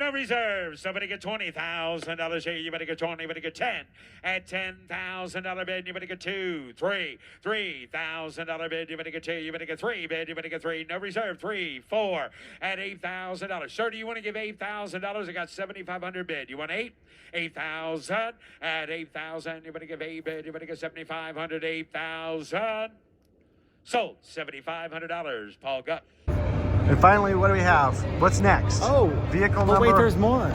no reserves. Somebody get $20,000 here. You better get 20. You better get 10. At $10,000 bid, you better get 2, 3, $3,000 bid. You better get 2. You better get 3 bid. You better get 3. No reserve. 3, 4. At $8,000. Sir, do you want to give $8,000? I got 7,500 bid. You want 8? 8,000. At 8,000, you better give 8 bid. You better get 7,500. 8,000. Sold. $7,500. Paul Gutt. And finally, what do we have? What's next? Oh, vehicle number. number. Wait, there's more.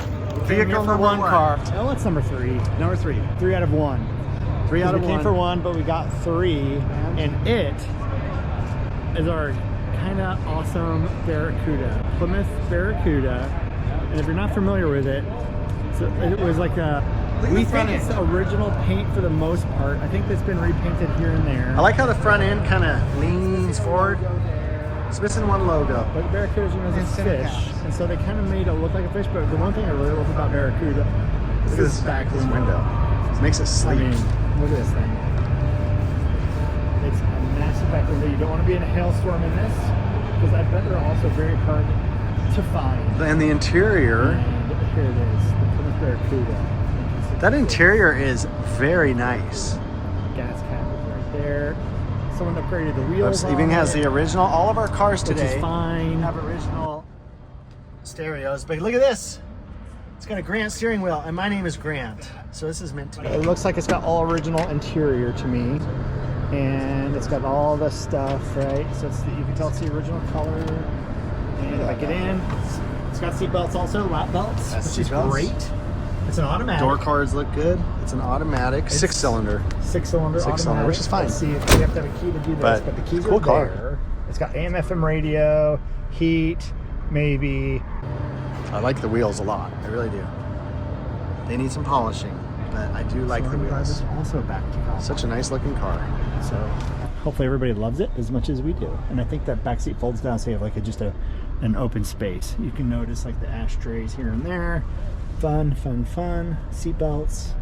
Vehicle number one what? car. Oh, it's number 3. Number 3. 3 out of 1. 3 out of 1. We came for 1, but we got 3, and it is our kind of awesome Barracuda, Plymouth Barracuda. And if you're not familiar with it, so it was like a. We think it's the original paint for the most part. I think it's been repainted here and there. I like how the front end kind of leans forward. It's missing one logo. But Barracuda's, you know, is a fish, and so they kind of made it look like a fish. But the one thing I really love about Barracuda is this back window. It makes it sleek. I mean, look at this thing. It's a massive back window. You don't want to be in a hailstorm in this, because I bet they're also very hard to find. And the interior. And here it is, the Plymouth Barracuda. That interior is very nice. Gas cap is right there. Someone upgraded the wheels. Even has the original. All of our cars today which is fine. Have original stereos. But look at this. It's got a Grant steering wheel, and my name is Grant, so this is meant to be. It looks like it's got all original interior to me, and it's got all the stuff, right? So it's you can tell it's the original color. And if I get in, it's got seat belts also, lap belts, which is great. It's an automatic. Door cards look good. It's an automatic, It's 6-cylinder. 6-cylinder automatic. Which is fine. Let's see if you have to have a key to do this, but the keys cool are car. there. It's got AM/FM radio, heat, maybe. I like the wheels a lot. I really do. They need some polishing, but I do like the wheels. Is also back to golf. Such a nice looking car. So hopefully everybody loves it as much as we do. And I think that back seat folds down, so you have like an open space. You can notice like the ashtrays here and there. Fun. Seat belts.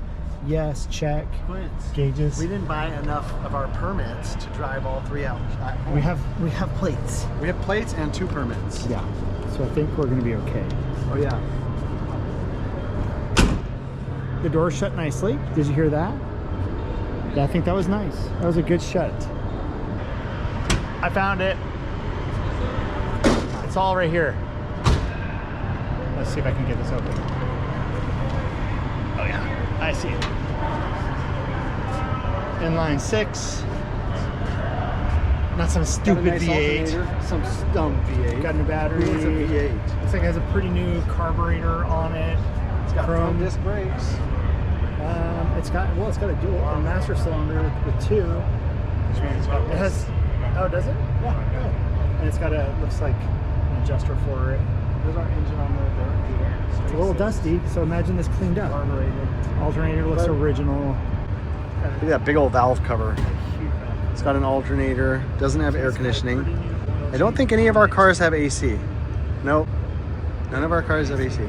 Yes, check. Gauges. We didn't buy enough of our permits to drive all 3 out. We have plates. We have plates and 2 permits. Yeah. So I think we're gonna be okay. Oh yeah. The door's shut nicely. Did you hear that? Yeah, I think that was nice. That was a good shut. I found it. It's all right here. Let's see if I can get this open. Oh yeah, I see it. Inline 6. Not some stupid Nice V8. alternator, some dumb V8. Got a new battery. It's a V8. Looks like it has a pretty new carburetor on it. It's got Chrome. front disc brakes. It's got a dual master cylinder with 2. It has. Oh, does it? Yeah. And it's got looks like an adjuster for it. There's our engine on the Barracuda. It's a little dusty, so imagine this cleaned up. Alternator looks original. Look at that big old valve cover. It's got an alternator. Doesn't have air conditioning. I don't think any of our cars have AC. Nope. None of our cars have AC.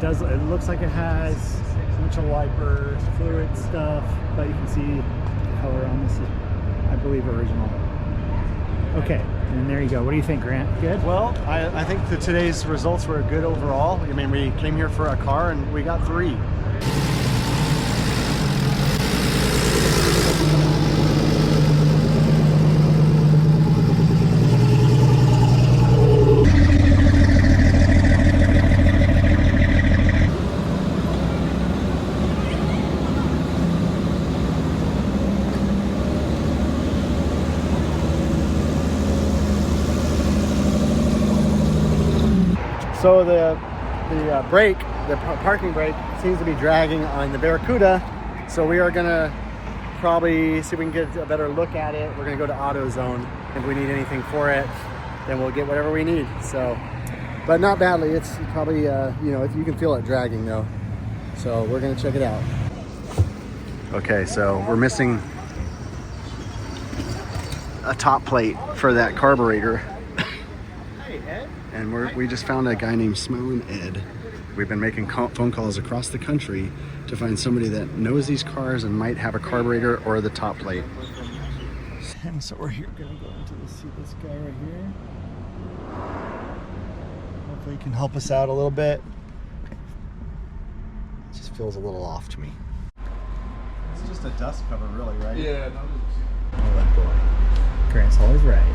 It looks like it has windshield wipers, fluid stuff, but you can see the color on this is, I believe, original. Okay, and there you go. What do you think, Grant? Good? Well, I think that today's results were good overall. I mean, we came here for a car and we got 3. So the brake, the parking brake, seems to be dragging on the Barracuda. So we are gonna probably see if we can get a better look at it. We're gonna go to AutoZone. If we need anything for it, then we'll get whatever we need. So, but not badly. It's probably, you know, you can feel it dragging though. So we're gonna check it out. Okay, so we're missing a top plate for that carburetor. And we just found a guy named Smo and Ed. We've been making phone calls across the country to find somebody that knows these cars and might have a carburetor or the top plate. And so we're here gonna go into see this guy right here. Hopefully you can help us out a little bit. It just feels a little off to me. It's just a dust cover, really, right? Yeah, no, Oh, that boy. Grant's always right.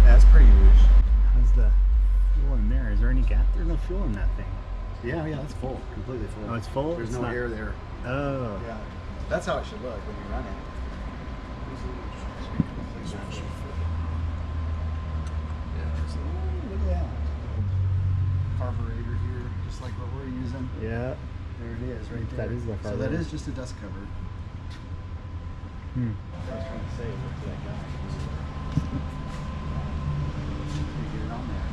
That's pretty huge. How's the fuel in there? Is there any gap? There's no fuel in that thing. Yeah, that's full. Completely full. Oh, it's full? There's It's no not- air there. Oh. Yeah. That's how it should look when you run it. Look at that. Carburetor here, just like what we're using. Yeah. There it is, right there. That is the So that carburetor. is just a dust cover. Hmm. I was trying to say, look to that guy. You get it on there.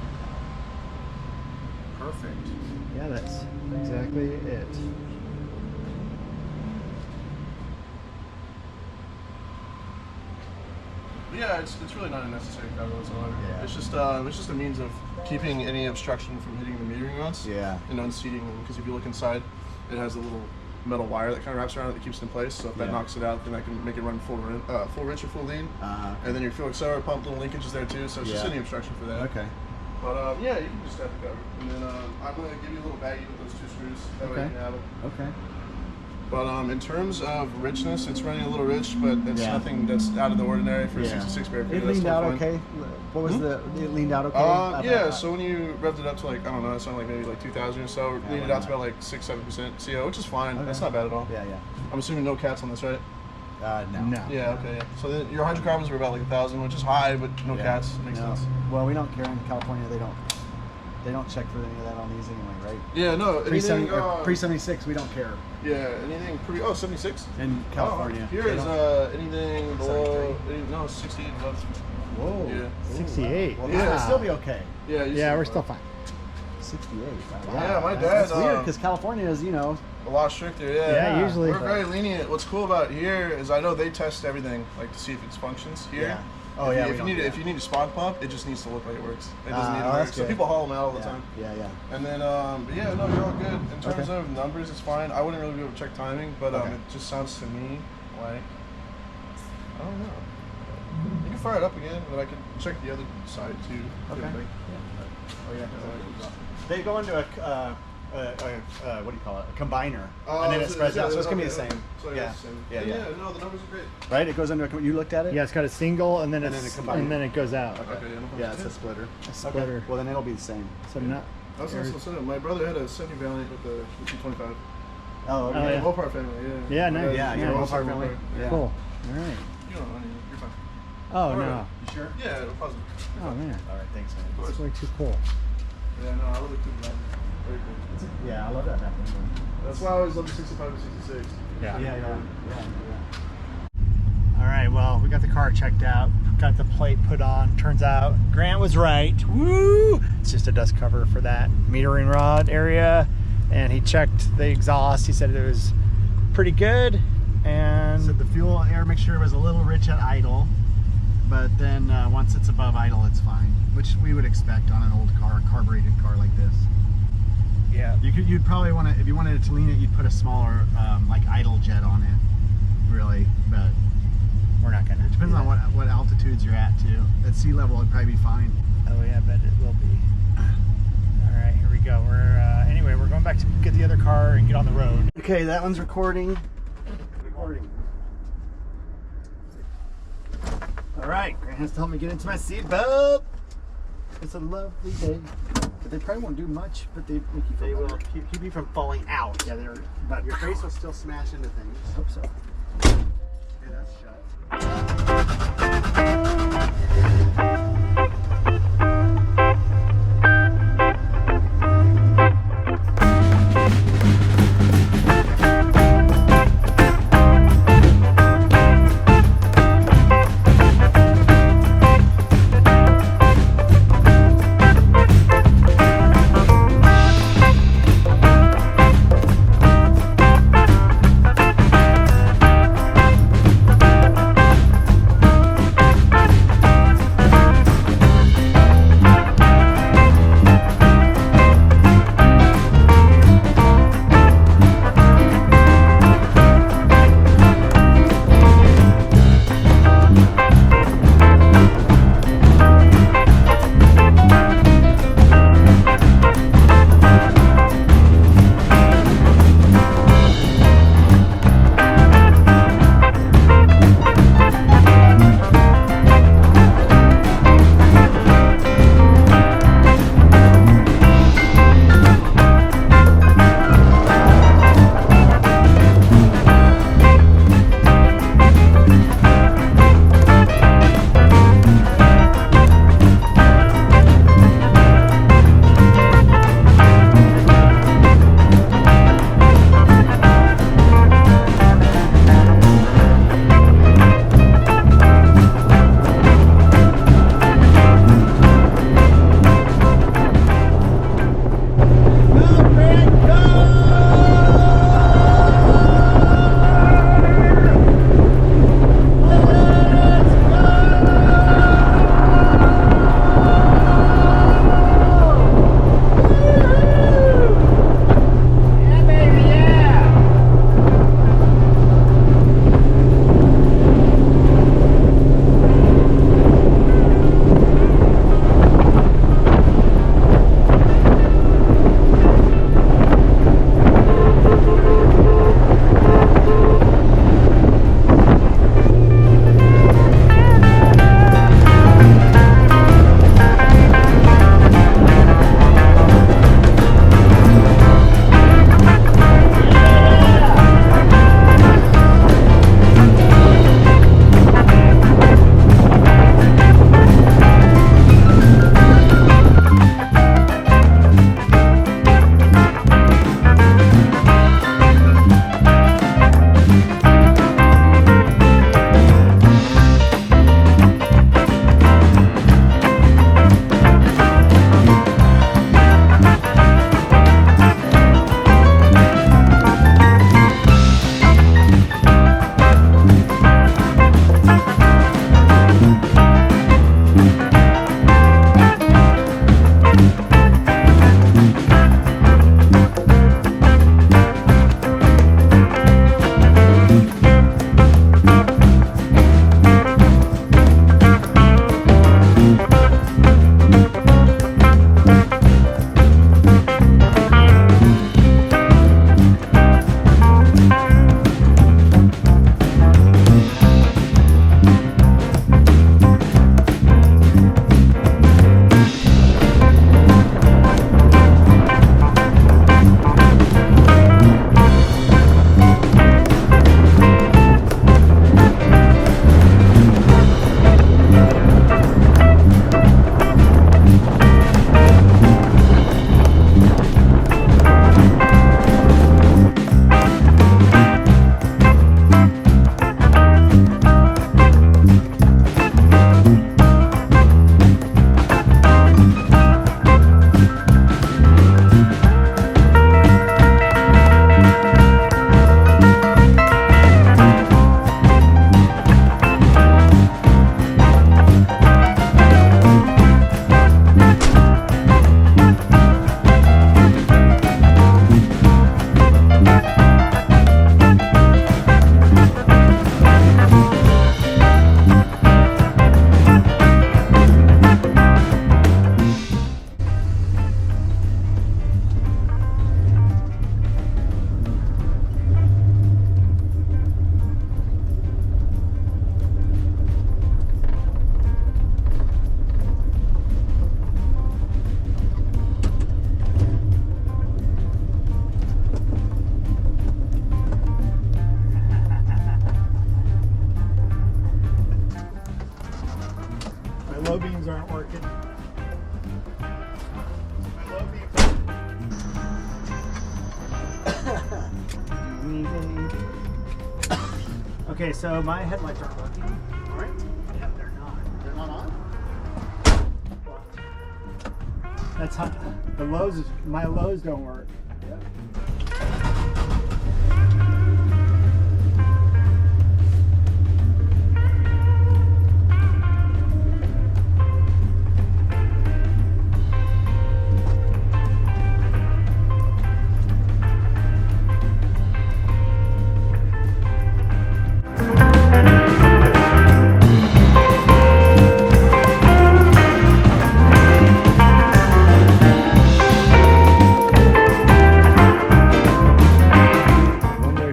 Perfect. Yeah, that's exactly it. yeah, it's really not a necessary cover whatsoever. Yeah. It's just a means of keeping any obstruction from hitting the metering rods. Yeah. And unseating them, because if you look inside, it has a little metal wire that kind of wraps around it that keeps it in place. So if that Yeah. knocks it out, then that can make it run full rich or full lean. And then your fuel accelerator pump, little linkages there too. So it's just Yeah. any obstruction for that. Okay. But yeah, you can just have the cover. And then I'm gonna give you a little baggie with those 2 screws. That way you Okay. can have it. Okay. But in terms of richness, it's running a little rich, but it's Yeah. nothing that's out of the ordinary for a Yeah. 66 Barracuda. It That's leaned out totally fine. okay. What was the? It leaned out okay. Yeah, so when you revved it up to like, I don't know, it sounded like maybe like 2,000 or so, Yeah, leaned it why out to not? about like 6-7% CO, which is fine. Okay. That's not bad at all. Yeah, I'm assuming no cats on this, right? yeah. No. No. Yeah, okay. Yeah. So then your hydrocarbons were about like 1,000, which is high, but no Yeah. cats. Makes No. sense. Well, we don't care in California. They don't check for any of that on these anyway, right? Yeah, no. Anything, Pre 76, we don't care yeah, anything pretty. Oh, 76. in California. Oh, here They is don't- anything below. No, 68 above. Whoa. Yeah. 68. Well, Yeah. that would still be okay. Yeah, you Yeah, see we're what? still fine. 68. Yeah, my That's dad, weird because California is, A lot stricter, yeah. Yeah, usually. We're very lenient. What's cool about here is I know they test everything, like to see if it functions here. Yeah. Oh, if yeah, You, we if you don't need do if you need a spark pump, it just needs to look like it works. It doesn't need to oh, work. that's So good. people haul them out all the Yeah. time. Yeah. And then, but yeah, no, you're all good. In terms Okay. of numbers, it's fine. I wouldn't really be able to check timing, but Okay. it just sounds to me like, I don't know. You can fire it up again, but I can check the other side too. Okay. Like, Oh yeah. They go into a what do you call it? A combiner, oh, and then it so- spreads out. So it's okay, gonna be the okay. same. So Yeah. it's the same. Yeah. Yeah, no, the numbers are great. Right? It goes into a. You looked at it? Yeah, it's got a single and then And it's then a combined. and then it goes out. Okay, yeah, no problem. Yeah, it's a splitter. A splitter. Well, then it'll be the same. So not. I was also saying, my brother had a semi Valiant with the 225. Oh, okay. Oh, yeah. Mopar family, yeah. Yeah, nice. Yeah, you're a Nice. Mopar family. Yeah. Cool. All right. You don't know anything. You're fine. Oh All no. right. You sure? Yeah, no positive. Oh man. All right, thanks, man. That's way too cool. Yeah, no, I love the coupe Valiant. Very cool. Yeah, I love that happening. That's why I always love the 65 to 66. Yeah. All right, well, we got the car checked out, got the plate put on. Turns out Grant was right. Woo! It's just a dust cover for that metering rod area. And he checked the exhaust. He said it was pretty good. And So the fuel air mixture was a little rich at idle, but then once it's above idle, it's fine, which we would expect on an old car, carbureted car like this. yeah, You'd probably want to, if you wanted it to lean it, you'd put a smaller like idle jet on it, really. But we're not gonna. it depends do on that. what altitudes you're at too. At sea level, it'd probably be fine. Oh yeah, I bet it will be. All right, here we go. Anyway, we're going back to get the other car and get on the road. Okay, that one's recording. All right, Grant has to help me get into my seatbelt. It's a lovely day. But they probably won't do much, but they make you feel They will better. keep you from falling out. Yeah, but your face will still smash into things. Hope so. Okay, that's shut. not working. Okay, so my headlights aren't working. All right. Yeah, they're not. They're not on? That's how the lows. My lows don't work.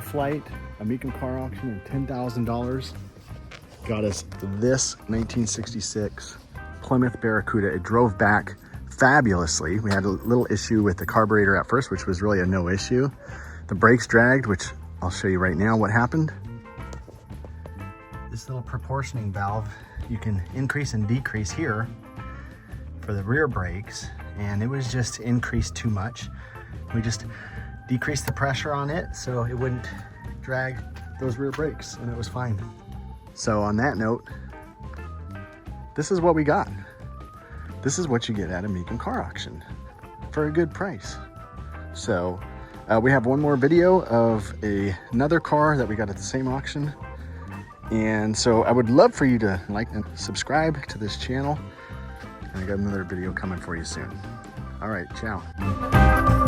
Flight, a Mecum car auction, and $10,000 got us this 1966 Plymouth Barracuda. It drove back fabulously. We had a little issue with the carburetor at first, which was really a no issue. The brakes dragged, which I'll show you right now what happened. This little proportioning valve, you can increase and decrease here for the rear brakes, and it was just increased too much. We just decreased the pressure on it so it wouldn't drag those rear brakes, and it was fine. So on that note, this is what we got. This is what you get at a Mecum car auction for a good price. So we have one more video of another car that we got at the same auction. And so I would love for you to like and subscribe to this channel. And I got another video coming for you soon. All right, ciao.